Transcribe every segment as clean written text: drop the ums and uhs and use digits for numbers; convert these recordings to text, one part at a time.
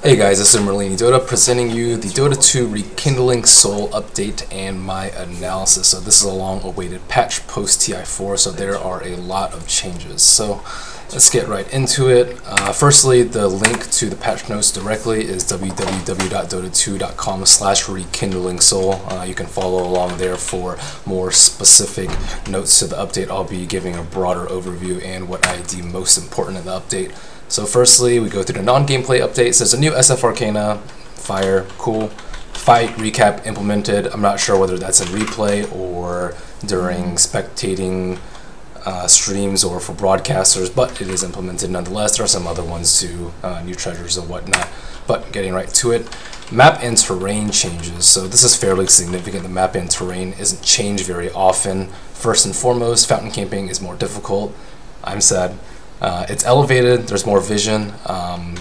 Hey guys, this is Merlini Dota presenting you the Dota 2 Rekindling Soul update and my analysis. So this is a long-awaited patch post TI4, so there are a lot of changes. So let's get right into it. Firstly, the link to the patch notes directly is www.dota2.com/rekindlingsoul. You can follow along there for more specific notes to the update. I'll be giving a broader overview and what I deem most important in the update. So firstly, we go through the non-gameplay updates. There's a new SF Arcana, Fire, cool. Fight recap implemented. I'm not sure whether that's in replay or during spectating streams or for broadcasters, but it is implemented nonetheless. There are some other ones too, new treasures and whatnot. But getting right to it, map and terrain changes. So this is fairly significant. The map and terrain isn't changed very often. First and foremost, fountain camping is more difficult. I'm sad. It's elevated, there's more vision,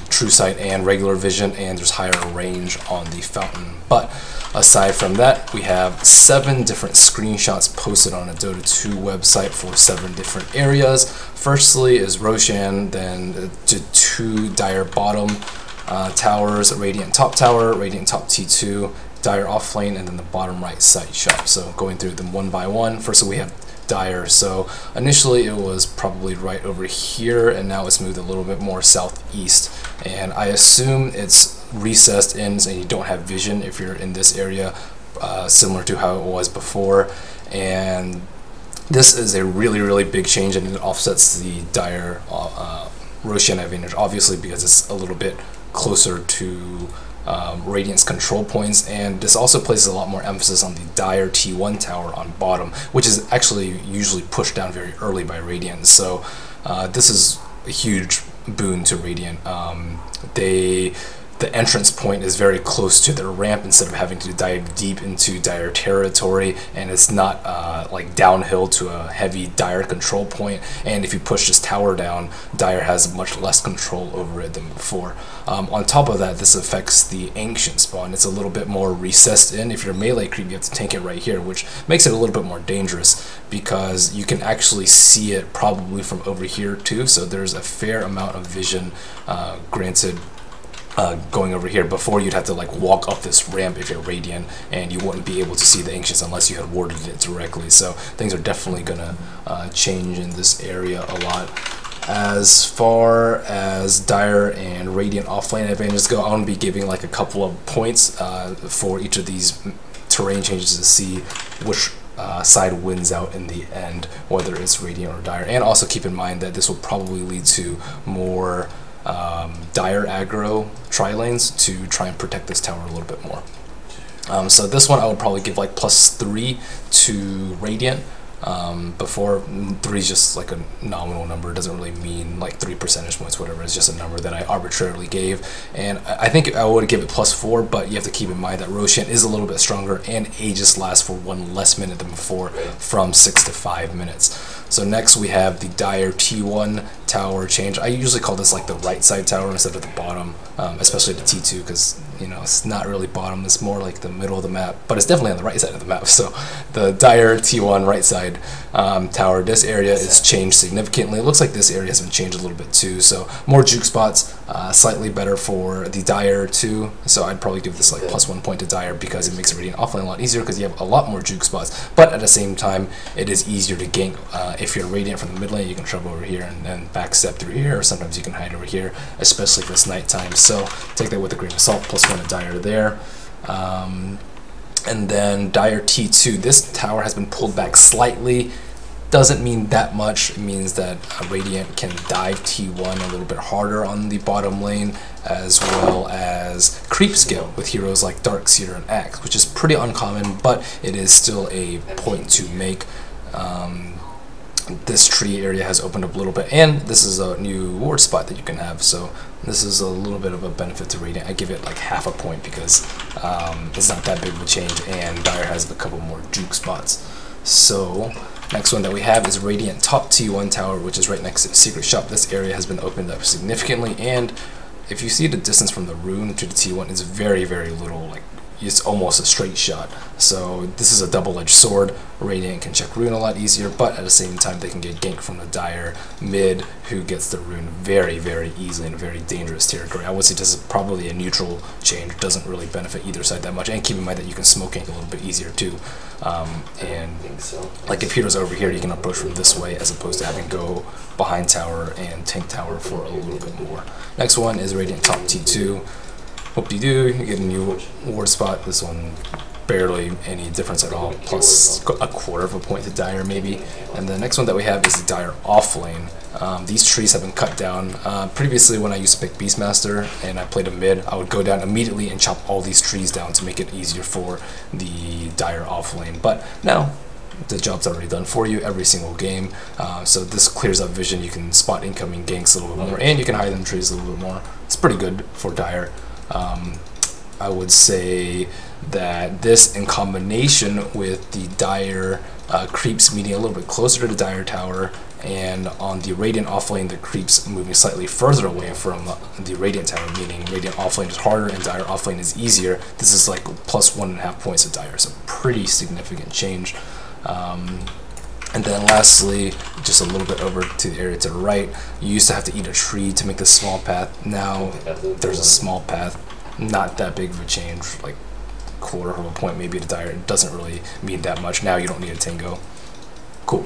true sight and regular vision, and there's higher range on the fountain. But aside from that, we have 7 different screenshots posted on a Dota 2 website for 7 different areas. Firstly is Roshan, then the 2 Dire bottom towers, Radiant top tower, Radiant top T2, Dire off lane, and then the bottom right side shop. So going through them one by one. First we have Dire. So initially it was probably right over here, and now it's moved a little bit more southeast, and I assume it's recessed in and you don't have vision if you're in this area, similar to how it was before. And this is a really big change, and it offsets the Dire Roshan advantage, obviously, because it's a little bit closer to Radiant's control points, and this also places a lot more emphasis on the Dire T1 tower on bottom, which is actually usually pushed down very early by Radiant. So this is a huge boon to Radiant. The entrance point is very close to their ramp instead of having to dive deep into Dire territory, and it's not like downhill to a heavy Dire control point. And if you push this tower down, Dire has much less control over it than before. On top of that, this affects the ancient spawn. It's a little bit more recessed in. If you're melee creep, you have to tank it right here, which makes it a little bit more dangerous because you can actually see it probably from over here too. So there's a fair amount of vision granted going over here. Before, you'd have to like walk up this ramp if you're Radiant, and you wouldn't be able to see the Ancients unless you had warded it directly. So things are definitely gonna change in this area a lot. As far as Dire and Radiant offlane advantages go, I want to be giving like a couple of points for each of these terrain changes to see which side wins out in the end, whether it's Radiant or Dire. And also keep in mind that this will probably lead to more Dire aggro tri-lanes to try and protect this tower a little bit more. So this one I would probably give like +3 to Radiant. Before, 3 is just like a nominal number. It doesn't really mean like 3 percentage points, whatever. It's just a number that I arbitrarily gave, and I think I would give it +4, but you have to keep in mind that Roshan is a little bit stronger, and Aegis lasts for 1 less minute than before, from 6 to 5 minutes. So next we have the Dire T1 tower change. I usually call this like the right side tower instead of the bottom, especially the T2, because you know it's not really bottom, it's more like the middle of the map, but it's definitely on the right side of the map. So the Dire T1 right side tower, this area is changed significantly. It looks like this area has been changed a little bit too, so more juke spots, slightly better for the Dire too. So I'd probably give this like +1 point to Dire because it makes Radiant offlane a lot easier because you have a lot more juke spots, but at the same time it is easier to gank. If you're Radiant from the mid lane, you can travel over here and then backstep through here, or sometimes you can hide over here, especially if it's nighttime. So take that with a grain of salt. +1 to Dire there. And then Dire T2, this tower has been pulled back slightly. Doesn't mean that much. It means that Radiant can dive T1 a little bit harder on the bottom lane, as well as creep skill with heroes like Darkseer and Axe, which is pretty uncommon, but it is still a point to make. This tree area has opened up a little bit, and this is a new ward spot that you can have, so this is a little bit of a benefit to Radiant. I give it like half a point because it's not that big of a change, and Dire has a couple more juke spots. So next one that we have is Radiant top T1 tower, which is right next to the secret shop. This area has been opened up significantly, and if you see the distance from the rune to the T1, it's very little. Like, it's almost a straight shot. So this is a double-edged sword. Radiant can check rune a lot easier, but at the same time they can get ganked from the Dire mid, who gets the rune very, very easily in a very dangerous territory. I would say this is probably a neutral change. Doesn't really benefit either side that much. And keep in mind that you can smoke gank a little bit easier too. And like if heroes over here, you can approach from this way as opposed to having to go behind tower and tank tower for a little bit more. Next one is Radiant top T2. Hope you do. You get a new ward spot. This one barely any difference at all, plus a quarter of a point to Dire maybe. And the next one that we have is the Dire off lane. These trees have been cut down. Previously when I used to pick Beastmaster and I played a mid, I would go down immediately and chop all these trees down to make it easier for the Dire off lane. But now the job's already done for you every single game. So this clears up vision. You can spot incoming ganks a little bit more, and you can hide them trees a little bit more. It's pretty good for Dire. I would say that this in combination with the Dire creeps meeting a little bit closer to the Dire tower, and on the Radiant offlane the creeps moving slightly further away from the Radiant tower, meaning Radiant offlane is harder and Dire offlane is easier. This is like plus 1.5 points of Dire, so pretty significant change. And then lastly, just a little bit over to the area to the right, you used to have to eat a tree to make this small path. Now there's a small path, not that big of a change, like quarter of a point maybe to Dire. It doesn't really mean that much. Now you don't need a tango. Cool.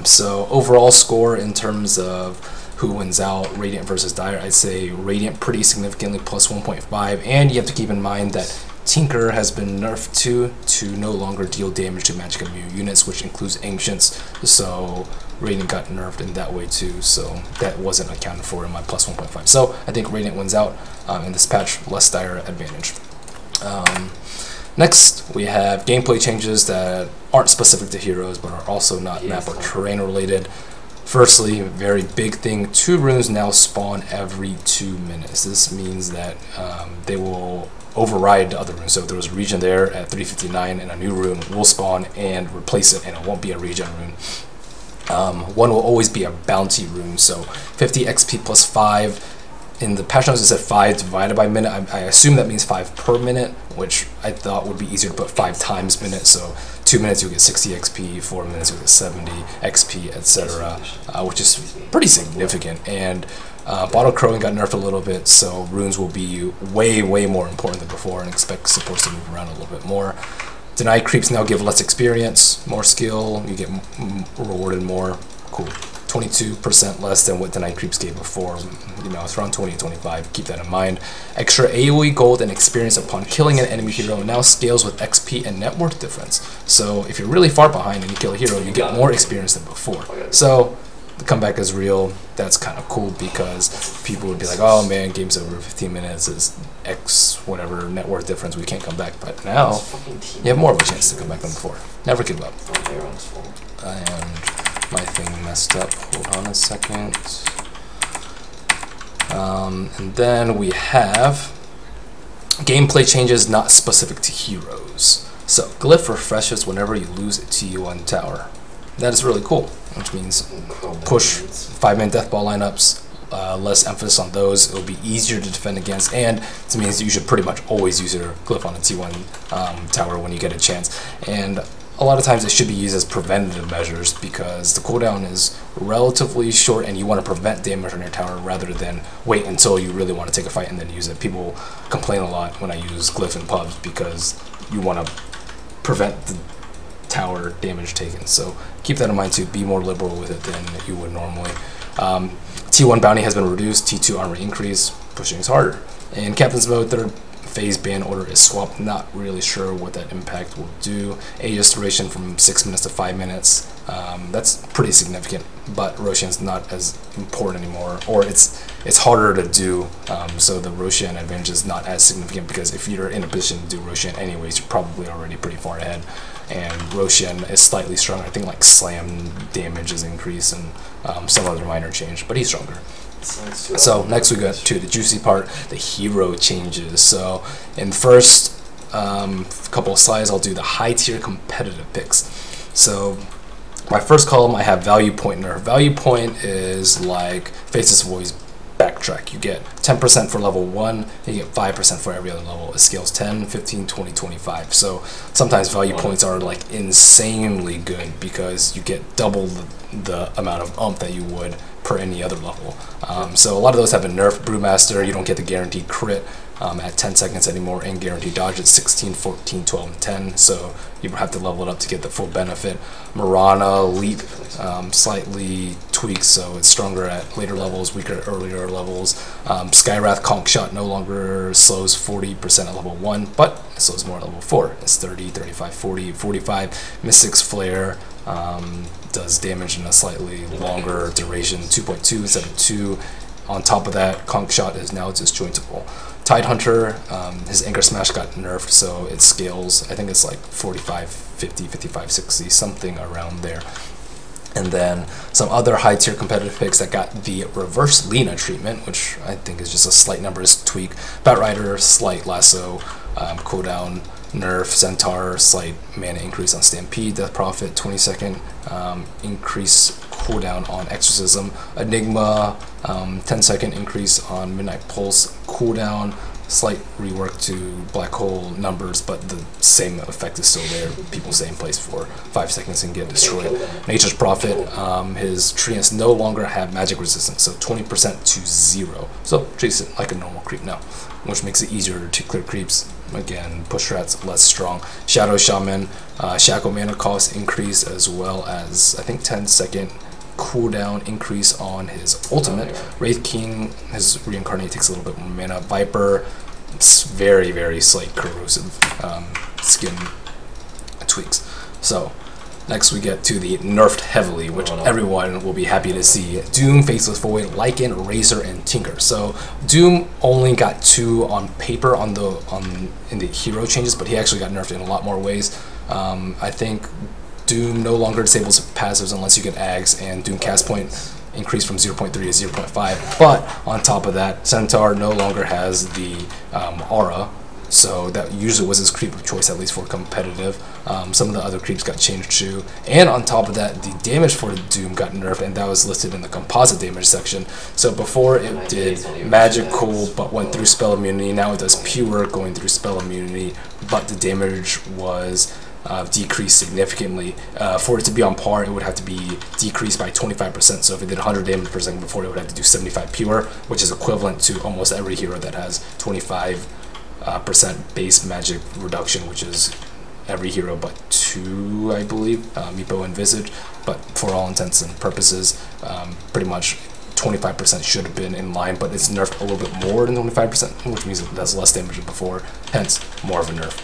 So overall score in terms of who wins out, Radiant versus Dire, I'd say Radiant pretty significantly, plus 1.5, and you have to keep in mind that Tinker has been nerfed to no longer deal damage to magic immune units, which includes Ancients, so Radiant got nerfed in that way too, so that wasn't accounted for in my plus 1.5. So I think Radiant wins out in this patch, less Dire advantage. Next, we have gameplay changes that aren't specific to heroes, but are also not map or terrain related. Firstly, very big thing, 2 runes now spawn every 2 minutes. This means that they will override the other runes. So if there was a regen there at 359 and a new rune will spawn and replace it, and it won't be a regen rune. One will always be a bounty rune, so 50 XP plus 5. In the patch notes it said 5 divided by minute. I assume that means 5 per minute, which I thought would be easier to put 5 times minute. So 2 minutes you'll get 60 XP, 4 minutes you'll get 70 XP, etc., which is pretty significant. And Bottle Crowing got nerfed a little bit, so runes will be way more important than before, and expect supports to move around a little bit more. Denied creeps now give less experience, more skill, you get rewarded more. Cool. 22% less than what denied creeps gave before. You know, it's around 20 to 25. Keep that in mind. Extra AoE gold and experience upon killing an enemy hero now scales with XP and net worth difference. So if you're really far behind and you kill a hero, you get more experience than before. So the comeback is real. That's kind of cool, because people would be like, oh man, game's over, 15 minutes is X whatever net worth difference, we can't come back. But now you have more of a chance to come back than before. Never give up. And my thing messed up. Hold on a second. And then we have gameplay changes not specific to heroes. So glyph refreshes whenever you lose a T1 tower. That is really cool, which means push 5-man deathball lineups, less emphasis on those. It'll be easier to defend against, and it means you should pretty much always use your glyph on a T1 tower when you get a chance. And a lot of times it should be used as preventative measures, because the cooldown is relatively short and you want to prevent damage on your tower rather than wait until you really want to take a fight and then use it. People complain a lot when I use glyph in pubs because you want to prevent the tower damage taken. So keep that in mind too. Be more liberal with it than you would normally. T1 bounty has been reduced, T2 armor increase, pushing is harder. In Captain's mode, third phase ban order is swapped. Not really sure what that impact will do. Aegis duration from 6 minutes to 5 minutes. That's pretty significant, but Roshan's not as important anymore, or it's harder to do. So the Roshan advantage is not as significant, because if you're in a position to do Roshan anyways, you're probably already pretty far ahead. And Roshan is slightly stronger. I think like slam damage is increased and some other minor change, but he's stronger. So next we got to the juicy part, the hero changes. So in the first couple of slides, I'll do the high tier competitive picks. So my first column, I have value point nerf. Value point is like Faces of Voice backtrack. You get 10% for level 1, and you get 5% for every other level. It scales 10, 15, 20, 25. So sometimes value points are like insanely good because you get double the amount of that you would per any other level. So a lot of those have been nerfed. Brewmaster, you don't get the guaranteed crit at 10 seconds anymore, and guaranteed dodge at 16, 14, 12, and 10, so you have to level it up to get the full benefit. Marana, Leap, slightly tweaked, so it's stronger at later levels, weaker at earlier levels. Skywrath Conch Shot no longer slows 40% at level 1, but it slows more at level 4. It's 30, 35, 40, 45. Mystic's Flare does damage in a slightly longer duration, 2.2 instead of 2. On top of that, Conch Shot is now disjointable. Tidehunter, his Anchor Smash got nerfed, so it scales, I think it's like 45, 50, 55, 60, something around there. And then some other high tier competitive picks that got the reverse Lina treatment, which I think is just a slight numbers tweak. Batrider, slight lasso, cooldown nerf. Centaur, slight mana increase on Stampede. Death Prophet, 20-second increase cooldown on Exorcism. Enigma, 10-second increase on Midnight Pulse cooldown. Slight rework to Black Hole numbers, but the same effect is still there. People stay in place for 5 seconds and get destroyed. Nature's Prophet, his treants no longer have magic resistance, so 20% to 0. So treats it like a normal creep now, which makes it easier to clear creeps. Again, push rats less strong. Shadow Shaman, Shackle mana cost increase, as well as I think 10-second cooldown increase on his ultimate. Wraith King, his reincarnate takes a little bit more mana. Viper, it's very, very slight corrosive skin tweaks. So next we get to the nerfed heavily, which everyone will be happy to see. Doom, Faceless Void, Lycan, Razor, and Tinker. So Doom only got 2 on paper in the hero changes, but he actually got nerfed in a lot more ways. I think Doom no longer disables passives unless you get Ags, and Doom cast point increased from 0.3 to 0.5. But on top of that, Centaur no longer has the aura, so that usually was his creep of choice, at least for competitive. Some of the other creeps got changed too. And on top of that, the damage for Doom got nerfed, and that was listed in the composite damage section. So before it did magical but went through spell immunity, now it does pure going through spell immunity, but the damage was decreased significantly. For it to be on par, it would have to be decreased by 25%. So if it did 100 damage per second before, it would have to do 75 pure, which is equivalent to almost every hero that has 25% base magic reduction, which is every hero but 2, I believe, Meepo and Visage. But for all intents and purposes, pretty much 25% should have been in line, but it's nerfed a little bit more than 25%, which means it does less damage than before, hence more of a nerf.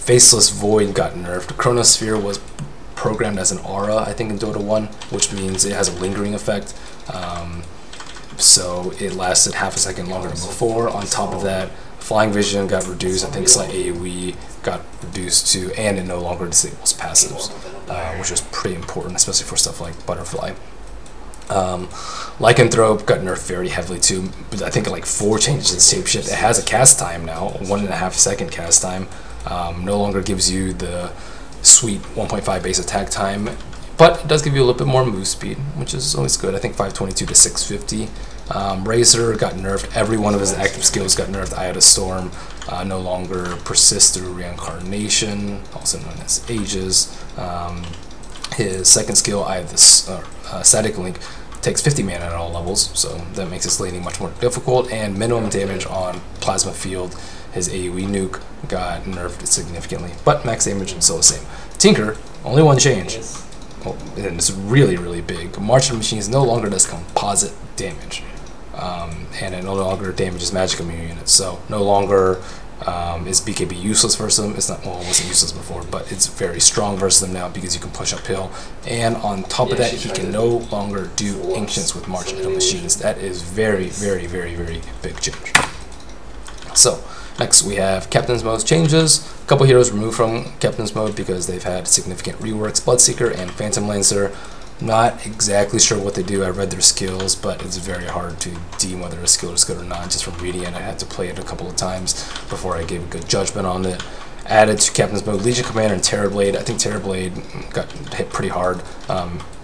Faceless Void got nerfed. Chronosphere was programmed as an aura, I think, in Dota 1, which means it has a lingering effect. So it lasted half a second longer than before. On top of that, Flying Vision got reduced. I think Slight AoE got reduced too, and it no longer disables passives, which is pretty important, especially for stuff like Butterfly. Lycanthrope got nerfed very heavily too, but I think like 4 changes in Shapeshift. It has a cast time now, 1.5 second cast time. No longer gives you the sweet 1.5 base attack time, but it does give you a little bit more move speed, which is always good. I think 522 to 650. Razor got nerfed. Every one of his active skills got nerfed. Eye of the Storm no longer persists through reincarnation, also known as Ages. His second skill, Eye of the Static Link, takes 50 mana at all levels, so that makes his laning much more difficult. And minimum damage on Plasma Field, his AoE nuke, got nerfed significantly, but max damage is still the same. Tinker, only one change, and it's really, really big. March of Machines no longer does composite damage, and it no longer damages magic immune units, so no longer is BKB useless versus them. It's not, well, it wasn't useless before, but it's very strong versus them now because you can push uphill. And on top of that, he can no longer do Ancients with March of Machines. That is very, very, very, very big change. So next we have Captain's Mode changes. A couple heroes removed from Captain's Mode because they've had significant reworks. Bloodseeker and Phantom Lancer. Not exactly sure what they do. I read their skills, but it's very hard to deem whether a skill is good or not just from reading it. I had to play it a couple of times before I gave a good judgment on it. Added to Captain's Mode, Legion Commander and Terrorblade. I think Terrorblade got hit pretty hard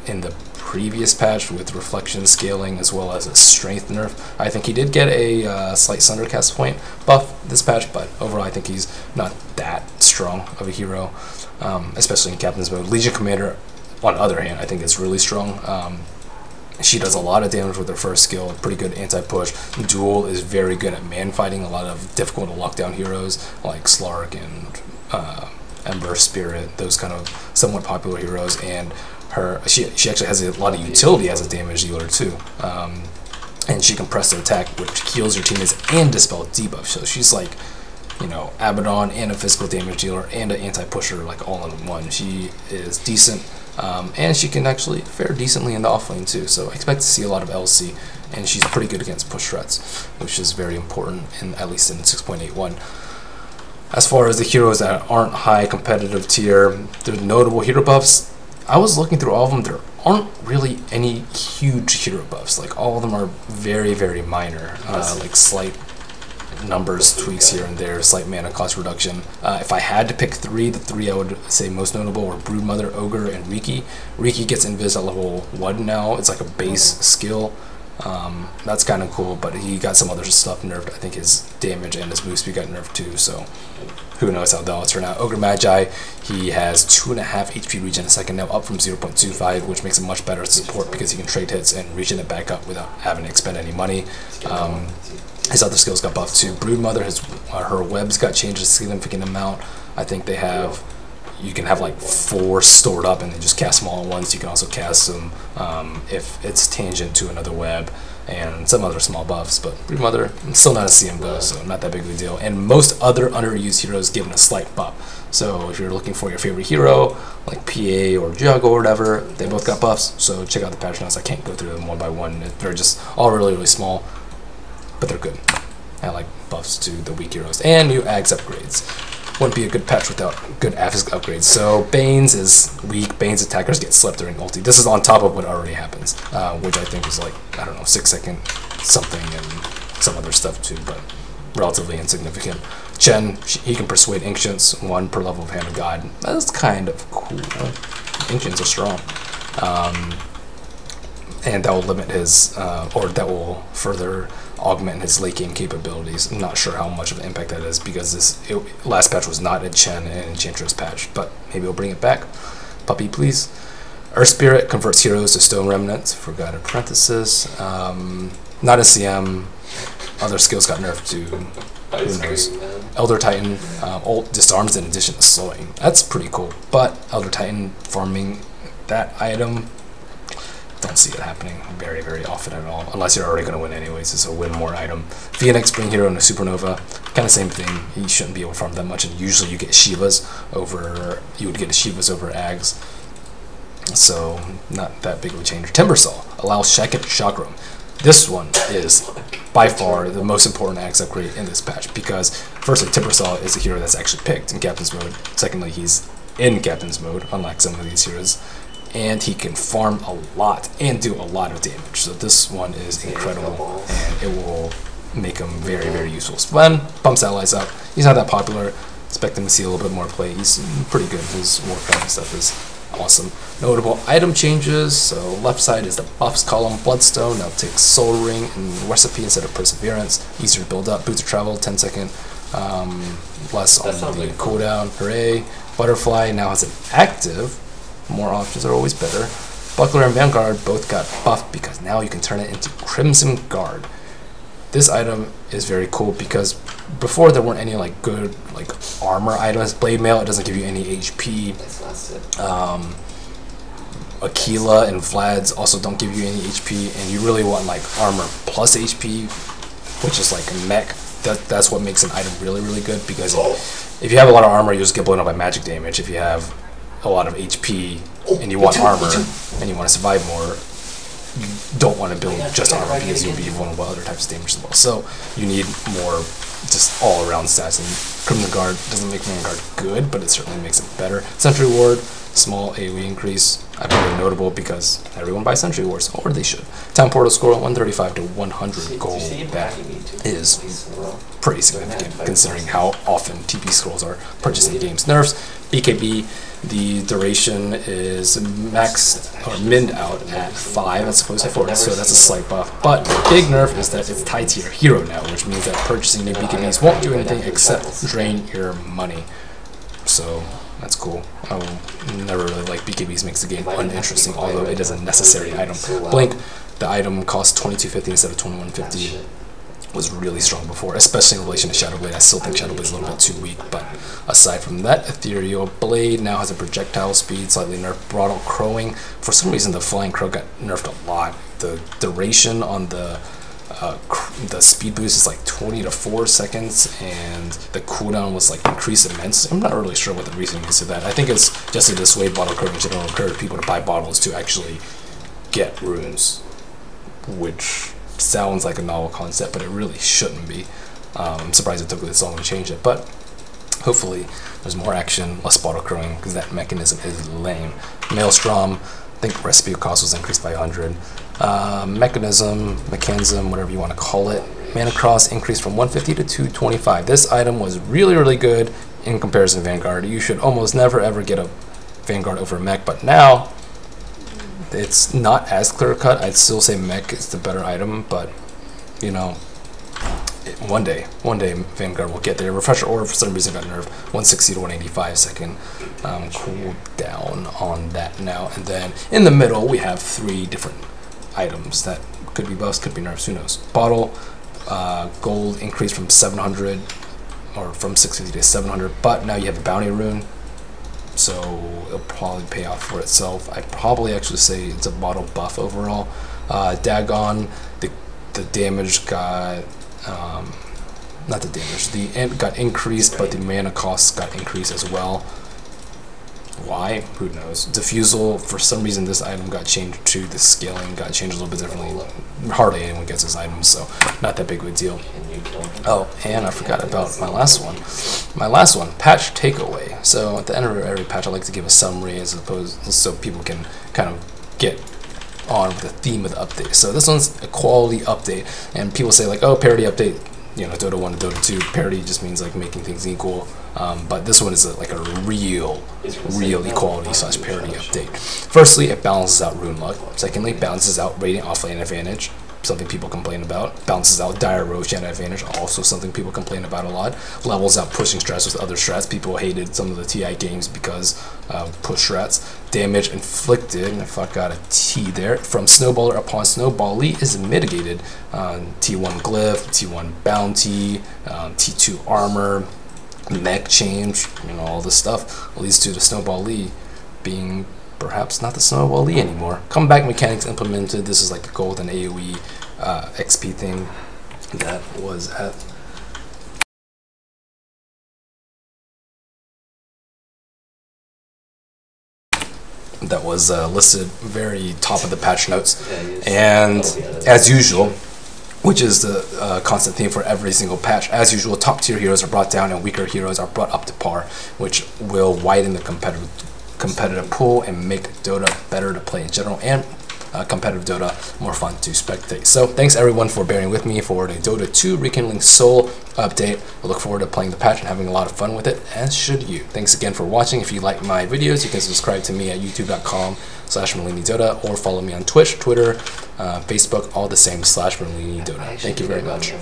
in the previous patch with reflection scaling as well as a strength nerf. I think he did get a slight sundercast point buff this patch, but overall I think he's not that strong of a hero, especially in Captain's mode. Legion Commander, on the other hand, I think is really strong. She does a lot of damage with her first skill, pretty good anti-push. Duel is very good at man-fighting a lot of difficult to lock down heroes like Slark and Ember Spirit, those kind of somewhat popular heroes, and she actually has a lot of utility as a damage dealer too. And she can press the attack, which heals your teammates and dispel debuff. So she's like, you know, Abaddon and a physical damage dealer and an anti-pusher, like all in one. She is decent. And she can actually fare decently in the offlane too, so I expect to see a lot of LC, and she's pretty good against push threats, which is very important, at least in 6.81. As far as the heroes that aren't high competitive tier, the notable hero buffs, I was looking through all of them, there aren't really any huge hero buffs. Like, all of them are very, very minor, like slight numbers, tweaks here and there, slight mana cost reduction. If I had to pick three, the three I would say most notable were Broodmother, Ogre, and Riki. Riki gets Invis at level 1 now. It's like a base skill. That's kind of cool, but he got some other stuff nerfed. I think his damage and his move speed got nerfed too, so who knows how that'll turn out. Ogre Magi, he has 2.5 HP regen a second now, up from 0.25, which makes him much better at support because he can trade hits and regen it back up without having to expend any money. His other skills got buffed too. Broodmother, her webs got changed a significant amount. I think they have, you can have like 4 stored up and then just cast them all at once. You can also cast them if it's tangent to another web, and some other small buffs. But Broodmother, still not a CM though, so not that big of a deal. And most other underused heroes given a slight buff. So if you're looking for your favorite hero, like PA or Jug or whatever, they both got buffs. So check out the patch notes. I can't go through them one by one. They're just all really, really small, but they're good. I like buffs to the weak heroes. And new Ags upgrades. Wouldn't be a good patch without good Aphis upgrades. So Bane's is weak. Bane's attackers get slept during ulti. This is on top of what already happens, which I think is like, I don't know, 6-second something and some other stuff too, but relatively insignificant. Chen, he can persuade Ancients, 1 per level of Hand of God. That's kind of cool. Ancients are strong. And that will limit his, or that will further augment his late game capabilities. I'm not sure how much of an impact that is because this last patch was not a Chen and Enchantress patch, but maybe we'll bring it back. Puppy, please. Earth Spirit converts heroes to Stone Remnants, Forgotten Apprentices. Not a CM. Other skills got nerfed to, who knows. Elder Titan, ult disarms in addition to slowing. That's pretty cool, but Elder Titan farming that item, don't see it happening very, very often at all, unless you're already going to win anyways. It's a win more item. Phoenix, Bring Hero, and a Supernova, kind of same thing. He shouldn't be able to farm that much, and usually you get Shivas over, you would get a Shivas over Ags, so not that big of a change. Timbersaw allows second Chakram. This one is by far the most important Axe upgrade in this patch because, firstly, Timbersaw is a hero that's actually picked in Captain's mode. Secondly, he's in Captain's mode, unlike some of these heroes. And he can farm a lot and do a lot of damage. So this one is incredible, and it will make him very, very useful. Sven bumps allies up. He's not that popular. Expect him to see a little bit more play. He's pretty good. His warcraft and stuff is awesome. Notable item changes. So left side is the buffs column. Bloodstone now takes Soul Ring and Recipe instead of Perseverance. Easier to build up. Boots of Travel, 10 second. Less on the cooldown. Hooray. Butterfly now has an active. More options are always better. Buckler and Vanguard both got buffed because now you can turn it into Crimson Guard. This item is very cool because before there weren't any like good like armor items. Blade Mail, it doesn't give you any HP. Aquila and Vlad's also don't give you any HP, and you really want like armor plus HP, which is like a mech. That's what makes an item really, really good because if you have a lot of armor, you just get blown up by magic damage. If you have a lot of HP and you want armor and you want to survive more, you don't want to build just armor because you'll be vulnerable to other types of damage as well. So you need more just all around stats, and Crimson Guard doesn't make Vanguard good, but it certainly makes it better. Sentry Ward, small AoE increase. I put it notable because everyone buys Sentry Wards, or they should. Town Portal score 135 to 100 gold. That is pretty significant considering how often TP scrolls are purchased in games. Nerfs, BKB, the duration is maxed or minned out at 5 as opposed to 4, so that's a slight buff. But the big nerf is that it's tied to your hero now, which means that purchasing new BKBs won't do anything except drain your money. So that's cool. I never really like BKBs, makes the game uninteresting, although it is a necessary item. Blink, the item costs 2250 instead of 2150. Was really strong before, especially in relation to Shadow Blade. I still think Shadow Blade is a little bit too weak, but aside from that, Ethereal Blade now has a projectile speed, slightly nerfed. Bottle Crowing, for some reason the Flying Crow got nerfed a lot. The duration on the speed boost is like 20 to 4 seconds, and the cooldown was like increased immensely. I'm not really sure what the reason is to that. I think it's just to dissuade Bottle Crowing in general, encourage people to buy bottles to actually get runes, which sounds like a novel concept, but it really shouldn't be. I'm surprised it took this long to change it, but hopefully there's more action, less bottle crowing, because that mechanism is lame. Maelstrom, I think recipe cost was increased by 100. Mechanism, whatever you want to call it. Mana Cross increased from 150 to 225. This item was really good in comparison to Vanguard. You should almost never ever get a Vanguard over a mech, but now it's not as clear cut. I'd still say mech is the better item, but you know, one day Vanguard will get there. Refresher Orb for some reason got nerfed 160 to 185 second cool down on that now. And then in the middle we have 3 different items that could be buffs, could be nerfs, who knows. Bottle gold increased from 700 or from 650 to 700, but now you have a bounty rune, so it'll probably pay off for itself. I'd probably actually say it's a bottle buff overall. Dagon, the damage got not the damage, the imp got increased, but the mana costs got increased as well. Why? Who knows. Diffusal, for some reason this item got changed to the scaling, got changed a little bit differently. Hardly anyone gets this item, so not that big of a deal. Oh, and I forgot about my last one. Patch takeaway. So at the end of every patch I like to give a summary as opposed, so people can kind of get on with the theme of the update. So this one's a quality update, and people say like, oh, parity update, you know, Dota 1 to Dota 2, parity just means like making things equal, but this one is like a real equality / parity update. Firstly, it balances out rune luck. Secondly, balances out radiant offlane advantage, something people complain about. Balances out dire Roshan advantage, also something people complain about a lot. Levels out pushing strats with other strats. People hated some of the TI games because push strats. Damage inflicted, and if I got a T there, from Snowballer upon Snowbally is mitigated. T1 Glyph, T1 Bounty, T2 Armor, mech change, you know, all this stuff leads to the Snowbally being perhaps not the Snowbally anymore. Comeback mechanics implemented. This is like the golden AoE XP thing that was at listed very top of the patch notes. And as usual, which is the constant theme for every single patch, as usual, top tier heroes are brought down and weaker heroes are brought up to par, which will widen the competitive pool and make Dota better to play in general, and competitive Dota more fun to spectate. So thanks everyone for bearing with me for the Dota 2 Rekindling Soul update. I look forward to playing the patch and having a lot of fun with it, as should you. Thanks again for watching. If you like my videos, you can subscribe to me at youtube.com/MerliniDota, or follow me on Twitch, Twitter, Facebook, all the same /MerliniDota. Thank you very much.